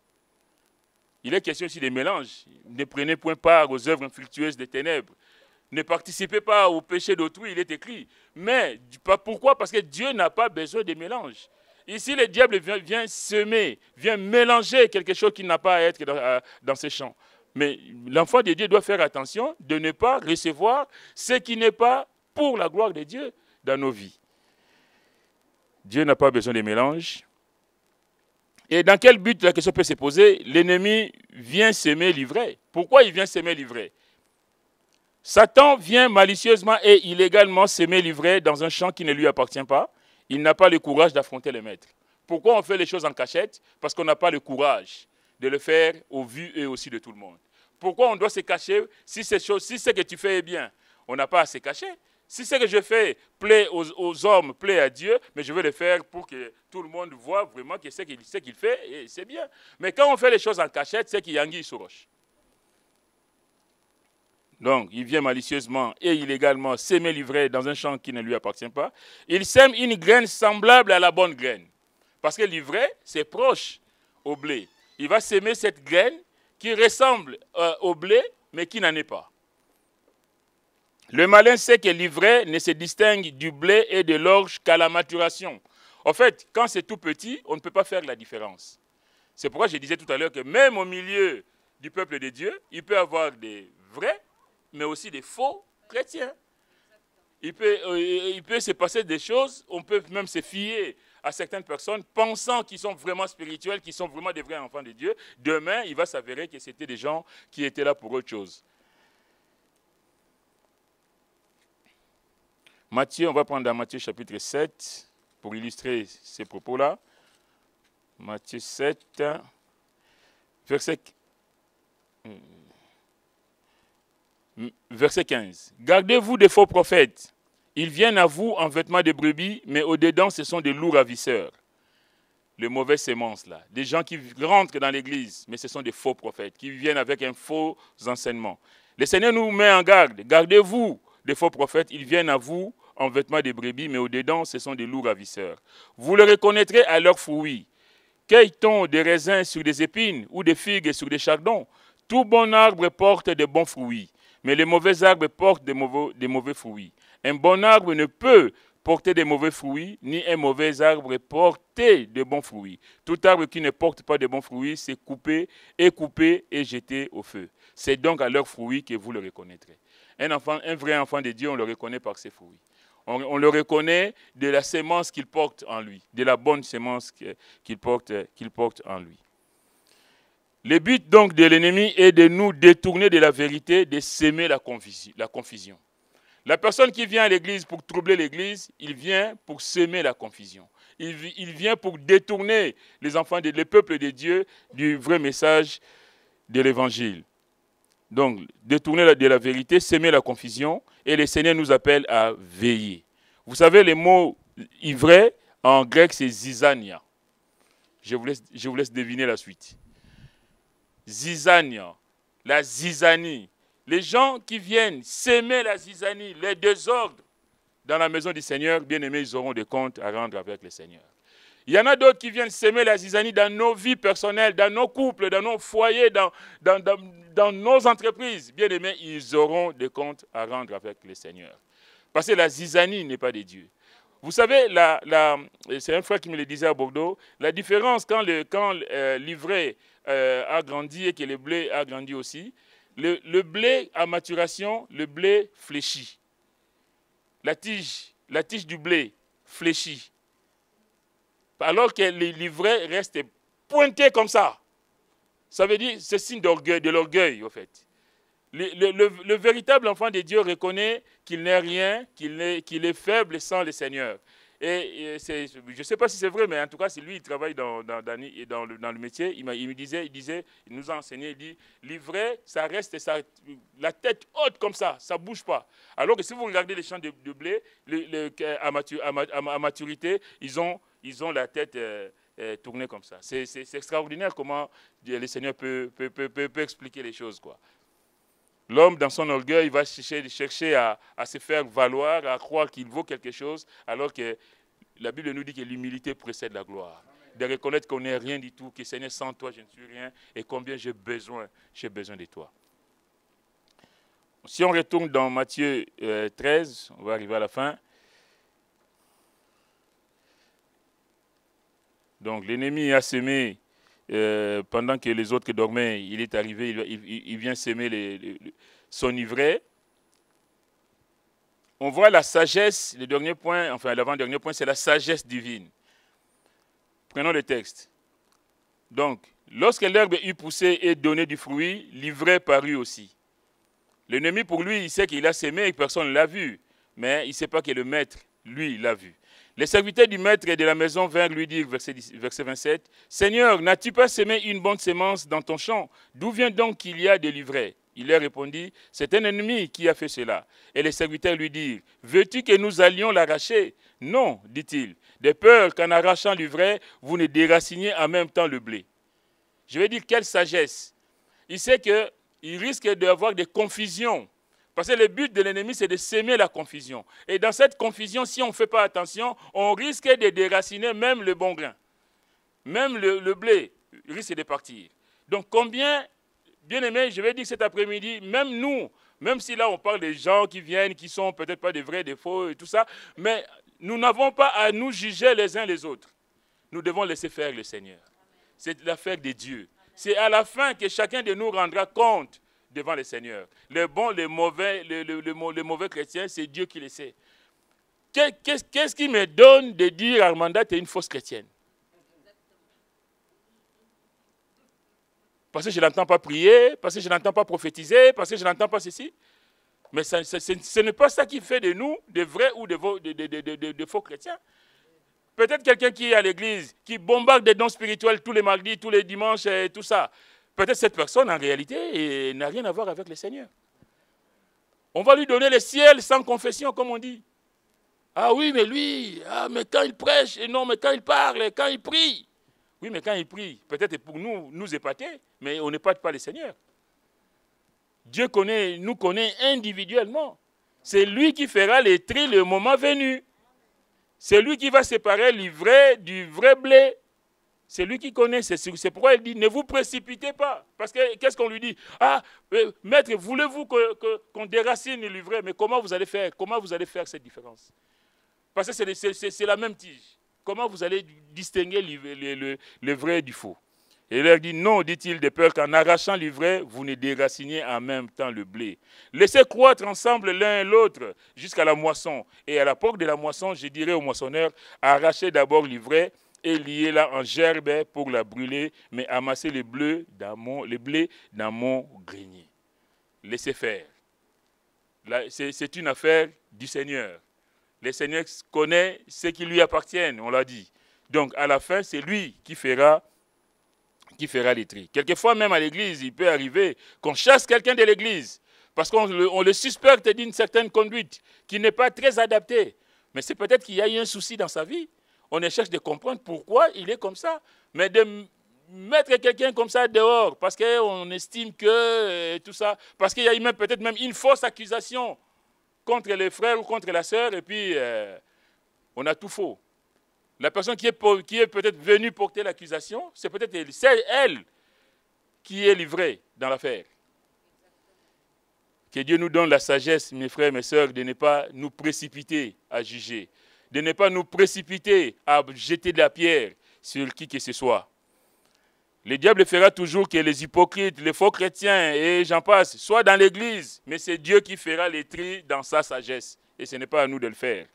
Il est question ici de mélange. Ne prenez point part aux œuvres infructueuses des ténèbres. Ne participez pas au péché d'autrui, il est écrit. Mais pourquoi? Parce que Dieu n'a pas besoin de mélange. Ici, le diable vient semer, vient mélanger quelque chose qui n'a pas à être dans ses champs. Mais l'enfant de Dieu doit faire attention de ne pas recevoir ce qui n'est pas pour la gloire de Dieu dans nos vies. Dieu n'a pas besoin de mélange. Et dans quel but la question peut se poser? L'ennemi vient s'aimer l'ivraie. Pourquoi il vient s'aimer l'ivraie? Satan vient malicieusement et illégalement s'aimer l'ivraie dans un champ qui ne lui appartient pas. Il n'a pas le courage d'affronter le maître. Pourquoi on fait les choses en cachette? Parce qu'on n'a pas le courage de le faire au vu et aussi de tout le monde. Pourquoi on doit se cacher si ce que tu fais est bien? On n'a pas à se cacher. Si ce que je fais plaît aux hommes, plaît à Dieu, mais je veux le faire pour que tout le monde voit vraiment que ce qu'il fait, c'est bien. Mais quand on fait les choses en cachette, c'est qu'il y a anguille sous roche. Donc, il vient malicieusement et illégalement s'aimer l'ivraie dans un champ qui ne lui appartient pas. Il sème une graine semblable à la bonne graine. Parce que l'ivraie, c'est proche au blé. Il va s'aimer cette graine qui ressemble au blé, mais qui n'en est pas. Le malin sait que l'ivraie ne se distingue du blé et de l'orge qu'à la maturation. En fait, quand c'est tout petit, on ne peut pas faire la différence. C'est pourquoi je disais tout à l'heure que même au milieu du peuple de Dieu, il peut y avoir des vrais, mais aussi des faux chrétiens. Il peut se passer des choses, on peut même se fier à certaines personnes pensant qu'ils sont vraiment spirituels, qu'ils sont vraiment des vrais enfants de Dieu. Demain, il va s'avérer que c'était des gens qui étaient là pour autre chose. Matthieu, on va prendre dans Matthieu chapitre 7 pour illustrer ces propos-là. Matthieu 7, verset 15. Gardez-vous des faux prophètes. Ils viennent à vous en vêtements de brebis, mais au-dedans, ce sont des loups ravisseurs. Les mauvaises sémences, là. Des gens qui rentrent dans l'église, mais ce sont des faux prophètes, qui viennent avec un faux enseignement. Le Seigneur nous met en garde. Gardez-vous des faux prophètes. Ils viennent à vous en vêtements de brebis, mais au-dedans, ce sont des loups ravisseurs. Vous les reconnaîtrez à leurs fruits. Cueille-t-on des raisins sur des épines ou des figues sur des chardons? Tout bon arbre porte de bons fruits, mais les mauvais arbres portent des mauvais fruits. Un bon arbre ne peut porter de mauvais fruits, ni un mauvais arbre porter de bons fruits. Tout arbre qui ne porte pas de bons fruits, c'est coupé et jeté au feu. C'est donc à leurs fruits que vous le reconnaîtrez. Un vrai enfant de Dieu, on le reconnaît par ses fruits. On le reconnaît de la sémence qu'il porte en lui, de la bonne sémence qu'il porte en lui. Le but donc de l'ennemi est de nous détourner de la vérité, de s'aimer la confusion. La personne qui vient à l'église pour troubler l'église, il vient pour semer la confusion. Il vient pour détourner les enfants, le peuple de Dieu du vrai message de l'évangile. Donc, détourner de la vérité, semer la confusion, et le Seigneur nous appelle à veiller. Vous savez, le mot ivraie, en grec, c'est zizania. Je vous laisse deviner la suite. Zizania, la zizanie. Les gens qui viennent s'aimer la zizanie, les désordres dans la maison du Seigneur, bien aimés, ils auront des comptes à rendre avec le Seigneur. Il y en a d'autres qui viennent s'aimer la zizanie dans nos vies personnelles, dans nos couples, dans nos foyers, dans nos entreprises. Bien aimés, ils auront des comptes à rendre avec le Seigneur. Parce que la zizanie n'est pas de Dieu. Vous savez, c'est un frère qui me le disait à Bordeaux, la différence quand l'ivraie a grandi et que le blé a grandi aussi, le blé à maturation, le blé fléchit. La tige du blé fléchit. Alors que l'ivraie reste pointée comme ça. Ça veut dire, c'est signe d'orgueil, de l'orgueil, en fait. Le véritable enfant de Dieu reconnaît qu'il n'est rien, qu'il est faible sans le Seigneur. Et je ne sais pas si c'est vrai, mais en tout cas, c'est lui, il travaille dans le métier. Il nous a enseigné, il dit, l'ivraie, ça reste la tête haute comme ça ne bouge pas. Alors que si vous regardez les champs de blé, à maturité, ils ont la tête tournée comme ça. C'est extraordinaire comment le Seigneur peut expliquer les choses, quoi. L'homme, dans son orgueil, va chercher à se faire valoir, à croire qu'il vaut quelque chose, alors que la Bible nous dit que l'humilité précède la gloire. De reconnaître qu'on n'est rien du tout, que Seigneur, sans toi, je ne suis rien, et combien j'ai besoin de toi. Si on retourne dans Matthieu 13, on va arriver à la fin. Donc, l'ennemi a semé. Pendant que les autres dormaient, il est arrivé, il vient s'aimer son ivraie. On voit la sagesse, le dernier point, enfin l'avant-dernier point, c'est la sagesse divine. Prenons le texte. Donc, lorsque l'herbe eut poussé et donné du fruit, l'ivraie parut aussi. L'ennemi, pour lui, il sait qu'il a semé et que personne ne l'a vu, mais il ne sait pas que le maître, lui, l'a vu. Les serviteurs du maître et de la maison vinrent lui dire, verset 27, « Seigneur, n'as-tu pas semé une bonne sémence dans ton champ? D'où vient donc qu'il y a de l'ivraie ?» Il leur répondit, « C'est un ennemi qui a fait cela. » Et les serviteurs lui dirent, « Veux-tu que nous allions l'arracher? » « Non, dit-il, de peur qu'en arrachant l'ivraie, vous ne déraciniez en même temps le blé. » Je vais dire, quelle sagesse. Il sait qu'il risque d'avoir des confusions. Parce que le but de l'ennemi, c'est de s'aimer la confusion. Et dans cette confusion, si on ne fait pas attention, on risque de déraciner même le bon grain. Même le blé risque de partir. Donc combien, bien aimé, je vais dire cet après-midi, même nous, même si là on parle des gens qui viennent, qui sont peut-être pas des vrais, des faux et tout ça, mais nous n'avons pas à nous juger les uns les autres. Nous devons laisser faire le Seigneur. C'est l'affaire de Dieu. C'est à la fin que chacun de nous rendra compte devant le Seigneur. Les bons, les mauvais chrétiens, c'est Dieu qui le sait. Qu'est-ce qui me donne de dire, Armanda, tu es une fausse chrétienne? Parce que je ne l'entends pas prier, parce que je ne l'entends pas prophétiser, parce que je ne l'entends pas ceci. Mais ce n'est pas ça qui fait de nous de vrais ou de faux chrétiens. Peut-être quelqu'un qui est à l'église, qui bombarde des dons spirituels tous les mardis, tous les dimanches et tout ça. Peut-être cette personne, en réalité, n'a rien à voir avec le Seigneur. On va lui donner le ciel sans confession, comme on dit. Ah oui, mais lui, mais quand il prêche, et non, mais quand il parle, quand il prie. Oui, mais quand il prie, peut-être pour nous épater, mais on n'épate pas le Seigneur. Dieu nous connaît individuellement. C'est lui qui fera les tri le moment venu. C'est lui qui va séparer l'ivraie du vrai blé. C'est lui qui connaît, c'est pourquoi il dit, ne vous précipitez pas. Parce que qu'est-ce qu'on lui dit? Ah, maître, voulez-vous qu'on déracine l'ivraie? Mais comment vous allez faire? Comment vous allez faire cette différence? Parce que c'est la même tige. Comment vous allez distinguer le vrai du faux? Et il leur dit, non, dit-il, de peur qu'en arrachant l'ivraie, vous ne déraciniez en même temps le blé. Laissez croître ensemble l'un et l'autre jusqu'à la moisson. Et à l'époque de la moisson, je dirais au moissonneur, arrachez d'abord l'ivraie et liez-la en gerbe pour la brûler, mais amassez les blés dans mon grenier. Laissez faire. C'est une affaire du Seigneur. Le Seigneur connaît ce qui lui appartient, on l'a dit. Donc, à la fin, c'est lui qui fera les tri. Quelquefois, même à l'église, il peut arriver qu'on chasse quelqu'un de l'église parce qu'on le suspecte d'une certaine conduite qui n'est pas très adaptée. Mais c'est peut-être qu'il y a eu un souci dans sa vie. On cherche de comprendre pourquoi il est comme ça. Mais de mettre quelqu'un comme ça dehors parce qu'on estime que tout ça, parce qu'il y a eu peut-être même une fausse accusation contre les frères ou contre la sœur, et puis on a tout faux. La personne qui est peut-être venue porter l'accusation, c'est peut-être elle qui est livrée dans l'affaire. Que Dieu nous donne la sagesse, mes frères, mes sœurs, de ne pas nous précipiter à juger, de ne pas nous précipiter à jeter de la pierre sur qui que ce soit. Le diable fera toujours que les hypocrites, les faux chrétiens et j'en passe, soient dans l'église, mais c'est Dieu qui fera les tri dans sa sagesse. Et ce n'est pas à nous de le faire.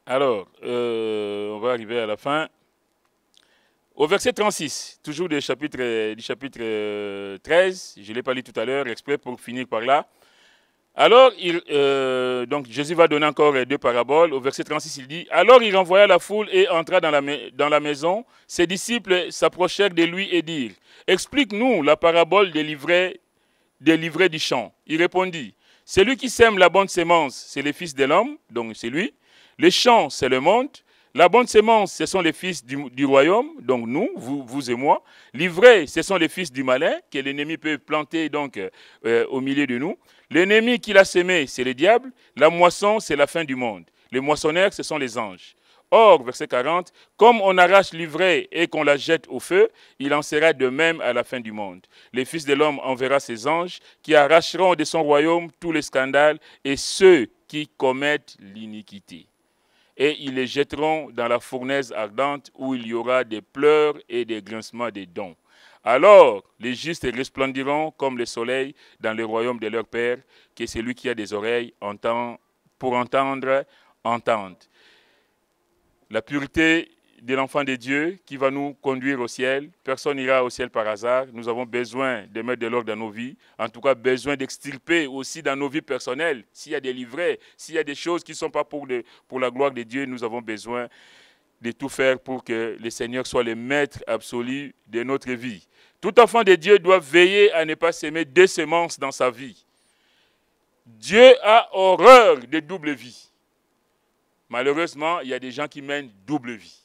Alors, on va arriver à la fin. Au verset 36, toujours du chapitre 13, je ne l'ai pas lu tout à l'heure, exprès pour finir par là. Alors, donc Jésus va donner encore deux paraboles. Au verset 36, il dit, « Alors il renvoya la foule et entra dans la maison. Ses disciples s'approchèrent de lui et dirent, « Explique-nous la parabole des livrets du champ. » Il répondit, « Celui qui sème la bonne sémence, c'est le Fils de l'homme, donc c'est lui. Le champ, c'est le monde. La bonne sémence, ce sont les fils du royaume, donc nous, vous et moi. L'ivraie, ce sont les fils du malin, que l'ennemi peut planter donc au milieu de nous. L'ennemi qui l'a semé, c'est le diable. La moisson, c'est la fin du monde. Les moissonneurs, ce sont les anges. Or, verset 40, comme on arrache l'ivraie et qu'on la jette au feu, il en sera de même à la fin du monde. Les fils de l'homme enverra ses anges qui arracheront de son royaume tous les scandales et ceux qui commettent l'iniquité. Et ils les jetteront dans la fournaise ardente où il y aura des pleurs et des grincements des dents. Alors les justes resplendiront comme le soleil dans le royaume de leur Père, que celui qui a des oreilles pour entendre, entende. La pureté de l'enfant de Dieu qui va nous conduire au ciel. Personne n'ira au ciel par hasard. Nous avons besoin de mettre de l'ordre dans nos vies. En tout cas, besoin d'extirper aussi dans nos vies personnelles. S'il y a des livrets, s'il y a des choses qui ne sont pas pour la gloire de Dieu, nous avons besoin de tout faire pour que le Seigneur soit le maître absolu de notre vie. Tout enfant de Dieu doit veiller à ne pas s'aimer deux semences dans sa vie. Dieu a horreur de double vie. Malheureusement, il y a des gens qui mènent double vie.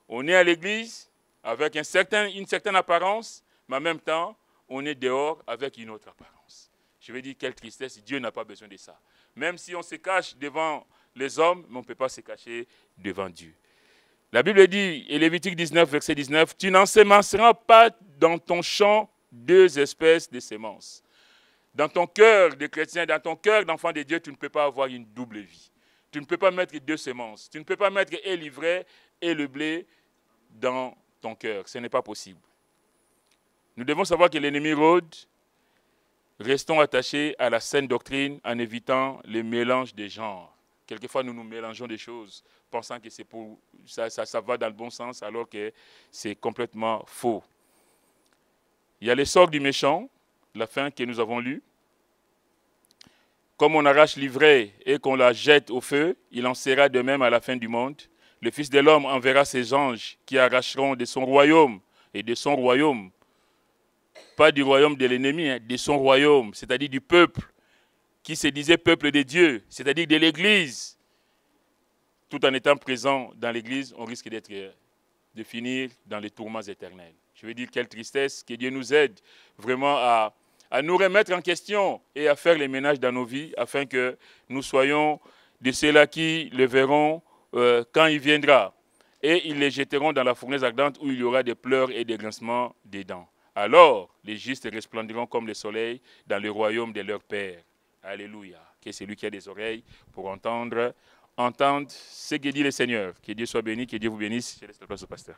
On est à l'église avec une certaine apparence, mais en même temps, on est dehors avec une autre apparence. Je veux dire, quelle tristesse, Dieu n'a pas besoin de ça. Même si on se cache devant les hommes, mais on ne peut pas se cacher devant Dieu. La Bible dit, et Lévitique 19, verset 19, « Tu n'ensemenceras pas dans ton champ deux espèces de semences. » Dans ton cœur de chrétien, dans ton cœur d'enfant de Dieu, tu ne peux pas avoir une double vie. Tu ne peux pas mettre deux semences. Tu ne peux pas mettre et l'ivraie et le blé dans ton cœur. Ce n'est pas possible. Nous devons savoir que l'ennemi rôde. Restons attachés à la saine doctrine en évitant les mélanges des genres. Quelquefois, nous mélangeons des choses, pensant que c'est pour ça va dans le bon sens, alors que c'est complètement faux. Il y a l'essor du méchant, la fin que nous avons lue. Comme on arrache l'ivraie et qu'on la jette au feu, il en sera de même à la fin du monde. Le Fils de l'homme enverra ses anges qui arracheront de son royaume, et de son royaume, pas du royaume de l'ennemi, hein, de son royaume, c'est-à-dire du peuple, qui se disait peuple de Dieu, c'est-à-dire de l'Église. Tout en étant présent dans l'Église, on risque de finir dans les tourments éternels. Je veux dire, quelle tristesse, que Dieu nous aide vraiment à à nous remettre en question et à faire les ménages dans nos vies afin que nous soyons de ceux-là qui le verront quand il viendra. Et ils les jetteront dans la fournaise ardente où il y aura des pleurs et des grincements des dents. Alors, les justes resplendiront comme le soleil dans le royaume de leur Père. Alléluia. Que celui qui a des oreilles pour entendre ce que dit le Seigneur. Que Dieu soit béni, que Dieu vous bénisse. Je laisse la place au pasteur.